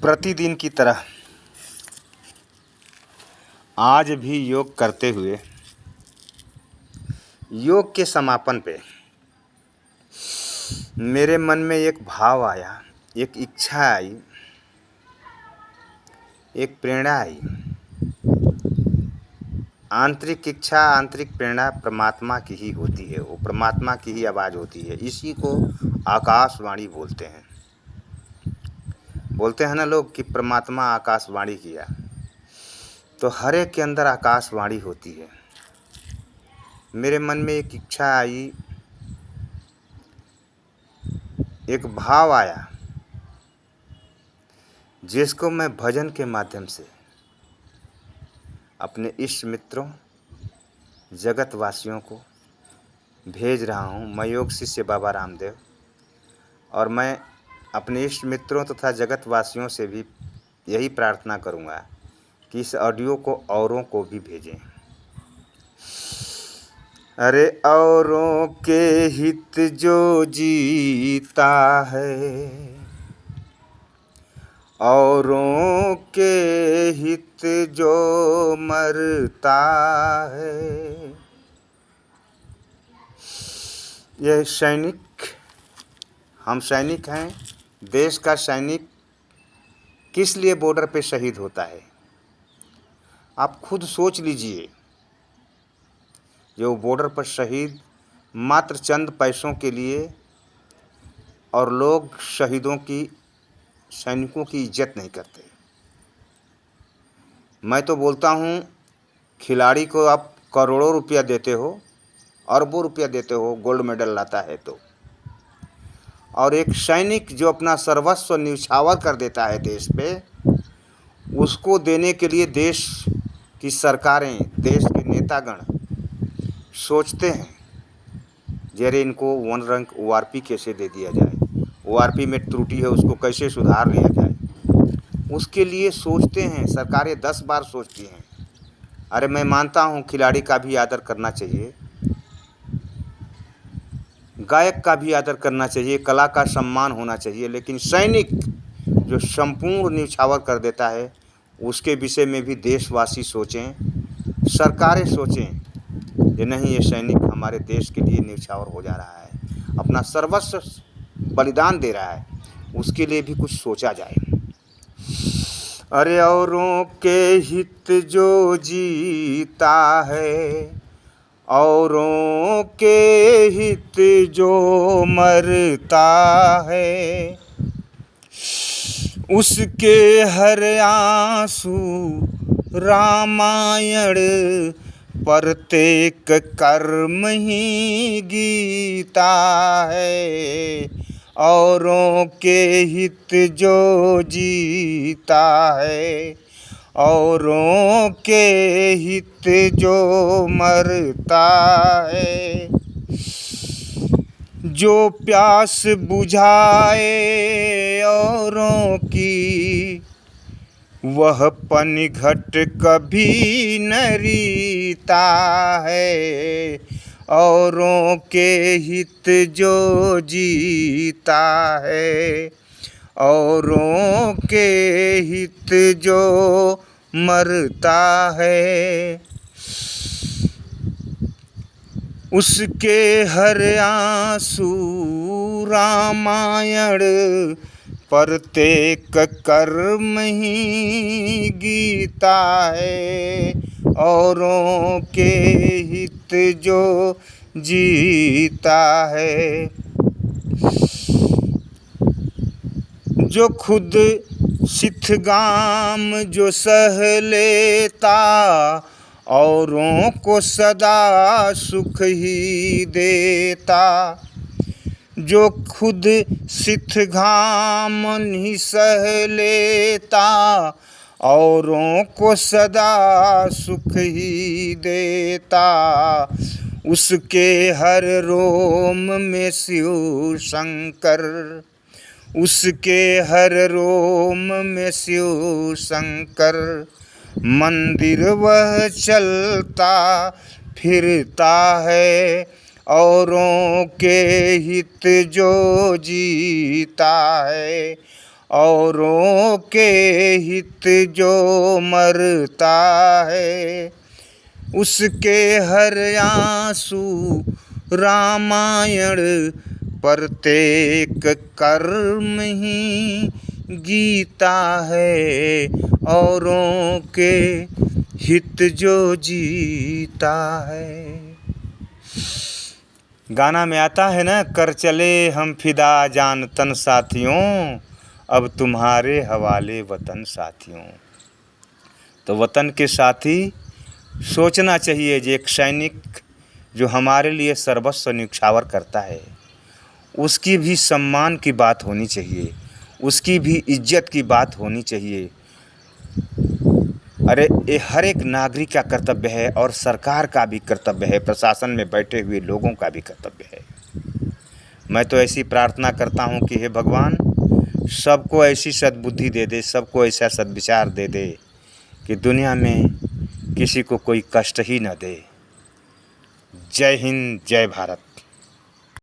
प्रतिदिन की तरह आज भी योग करते हुए योग के समापन पे मेरे मन में एक भाव आया, एक इच्छा आई, एक प्रेरणा आई। आंतरिक इच्छा, आंतरिक प्रेरणा परमात्मा की ही होती है, वो परमात्मा की ही आवाज़ होती है। इसी को आकाशवाणी बोलते हैं। बोलते हैं ना लोग कि परमात्मा आकाशवाणी किया, तो हर एक के अंदर आकाशवाणी होती है। मेरे मन में एक इच्छा आई, एक भाव आया, जिसको मैं भजन के माध्यम से अपने इष्ट मित्रों, जगतवासियों को भेज रहा हूँ। मैं योग शिष्य बाबा रामदेव, और मैं अपने इष्ट मित्रों तथा जगतवासियों से भी यही प्रार्थना करूँगा कि इस ऑडियो को औरों को भी भेजें। अरे औरों के हित जो जीता है, औरों के हित जो मरता है। यह सैनिक, हम सैनिक हैं। देश का सैनिक किस लिए बॉर्डर पे शहीद होता है? आप खुद सोच लीजिए। जो बॉर्डर पर शहीद मात्र चंद पैसों के लिए, और लोग शहीदों की, सैनिकों की इज्जत नहीं करते। मैं तो बोलता हूँ, खिलाड़ी को आप करोड़ों रुपया देते हो, अरबों रुपया देते हो, गोल्ड मेडल लाता है तो, और एक सैनिक जो अपना सर्वस्व न्यौछावर कर देता है देश पे, उसको देने के लिए देश की सरकारें, देश के नेतागण सोचते हैं जरे इनको 1 रैंक ORP कैसे दे दिया जाए, ORP में त्रुटि है उसको कैसे सुधार लिया जाए। उसके लिए सोचते हैं, सरकारें 10 बार सोचती हैं। अरे मैं मानता हूँ खिलाड़ी का भी आदर करना चाहिए, गायक का भी आदर करना चाहिए, कला का सम्मान होना चाहिए, लेकिन सैनिक जो संपूर्ण न्यौछावर कर देता है, उसके विषय में भी देशवासी सोचें, सरकारें सोचें कि नहीं, ये सैनिक हमारे देश के लिए न्यौछावर हो जा रहा है, अपना सर्वस्व बलिदान दे रहा है, उसके लिए भी कुछ सोचा जाए। अरे औरों के हित जो जीता है, औरों के हित जो मरता है, उसके हर आंसू रामायण, प्रत्येक कर्म ही गीता है। औरों के हित जो जीता है, औरों के हित जो मरता है। जो प्यास बुझाए औरों की, वह पनघट कभी न रीता है। औरों के हित जो जीता है, औरों के हित जो मरता है, उसके हर आंसू रामायण, प्रत्येक कर्म ही गीता है। औरों के हित जो जीता है, जो खुद सिद्धगाम जो सह लेता, औरों को सदा सुख ही देता। जो खुद सिद्धगाम ही सह लेता, औरों को सदा सुख ही देता। उसके हर रोम में शिव शंकर, उसके हर रोम में शिव शंकर। मंदिर वह चलता फिरता है, औरों के हित जो जीता है। औरों के हित जो मरता है, उसके हर आंसू रामायण, प्रत्येक कर्म ही गीता है, औरों के हित जो जीता है। गाना में आता है ना, कर चले हम फिदा जान तन साथियों, अब तुम्हारे हवाले वतन साथियों। तो वतन के साथी सोचना चाहिए, जो एक सैनिक जो हमारे लिए सर्वस्व न्यौछावर करता है, उसकी भी सम्मान की बात होनी चाहिए, उसकी भी इज्जत की बात होनी चाहिए। अरे ये हर एक नागरिक का कर्तव्य है, और सरकार का भी कर्तव्य है, प्रशासन में बैठे हुए लोगों का भी कर्तव्य है। मैं तो ऐसी प्रार्थना करता हूँ कि हे भगवान, सबको ऐसी सद्बुद्धि दे दे, सबको ऐसा सद्विचार दे दे कि दुनिया में किसी को कोई कष्ट ही न दे। जय हिंद, जय भारत।